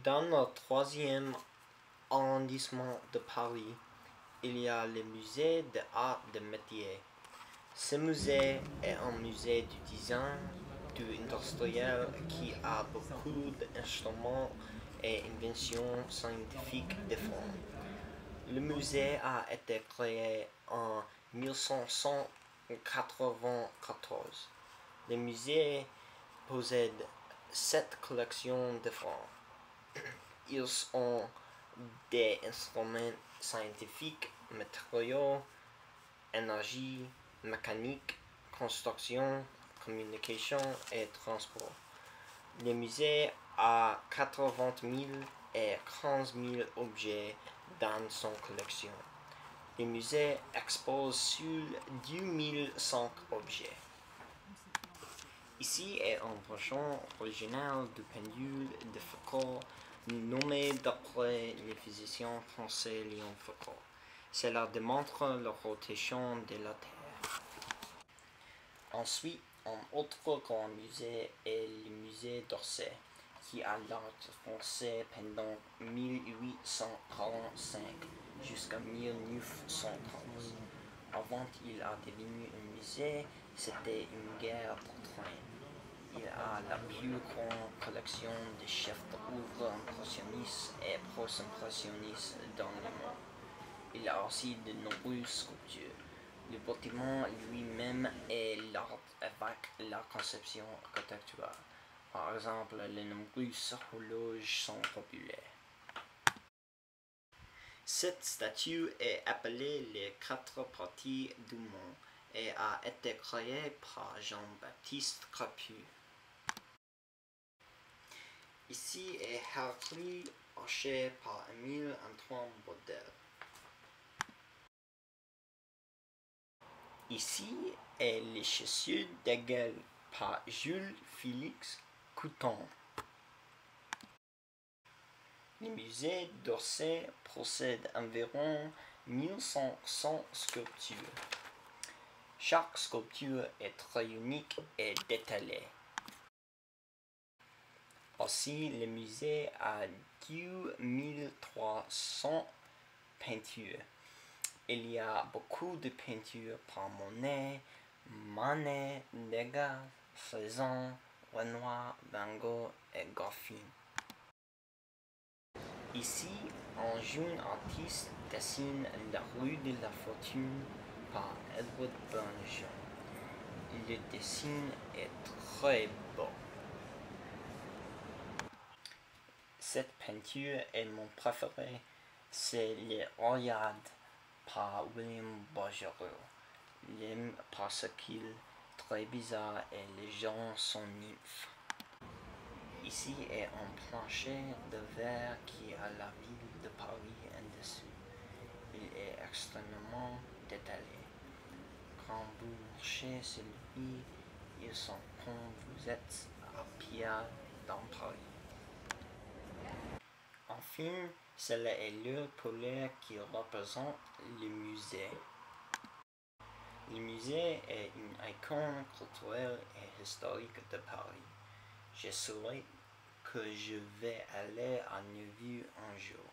Dans le troisième arrondissement de Paris, il y a le musée d'art de métier. Ce musée est un musée du design du industriel qui a beaucoup d'instruments et inventions scientifiques différents. Le musée a été créé en 1994. Le musée possède 7 collections différentes. Ils ont des instruments scientifiques, matériaux, énergie, mécanique, construction, communication et transport. Le musée a 80 000 et 15 000 objets dans son collection. Le musée expose sur 10 500 objets. Ici est un version originale du pendule de Foucault, nommé d'après le physicien français Léon Foucault. Cela démontre la rotation de la Terre. Ensuite, un autre grand musée est le musée d'Orsay, qui a l'art français pendant 1845 jusqu'à 1930. Avant qu'il a devenu un musée, c'était une gare de train. Il a la plus grande collection de chefs-d'œuvre impressionnistes et post-impressionnistes dans le monde. Il a aussi de nombreuses sculptures. Le bâtiment lui-même est l'art avec la conception architecturale. Par exemple, les nombreuses horloges sont populaires. Cette statue est appelée les 4 parties du monde et a été créée par Jean-Baptiste Capu. Ici est Hercule arché par Émile Antoine Bodel. Ici est les chaussures d'Hegel par Jules Félix Couthon. Le musée d'Orsay possède environ 1500 sculptures. Chaque sculpture est très unique et détaillée. Aussi, le musée a 10 300 peintures. Il y a beaucoup de peintures par Monet, Manet, Degas, Cézanne, Renoir, Van Gogh et Goffin. Ici, un jeune artiste dessine la rue de la Fortune par Edward Burne-Jones. Le dessin est très beau. Cette peinture est mon préféré, c'est les Oreades par William Bouguereau. J'aime parce qu'il est très bizarre et les gens sont nymphes. Ici est un plancher de verre qui a la ville de Paris en dessous. Il est extrêmement détaillé. Quand vous marchez sur lui, il sent comme vous êtes à pied dans Paris. Enfin, cela est l'œil polaire qui représente le musée. Le musée est une icône culturelle et historique de Paris. Je souhaite que je vais aller à Neuville un jour.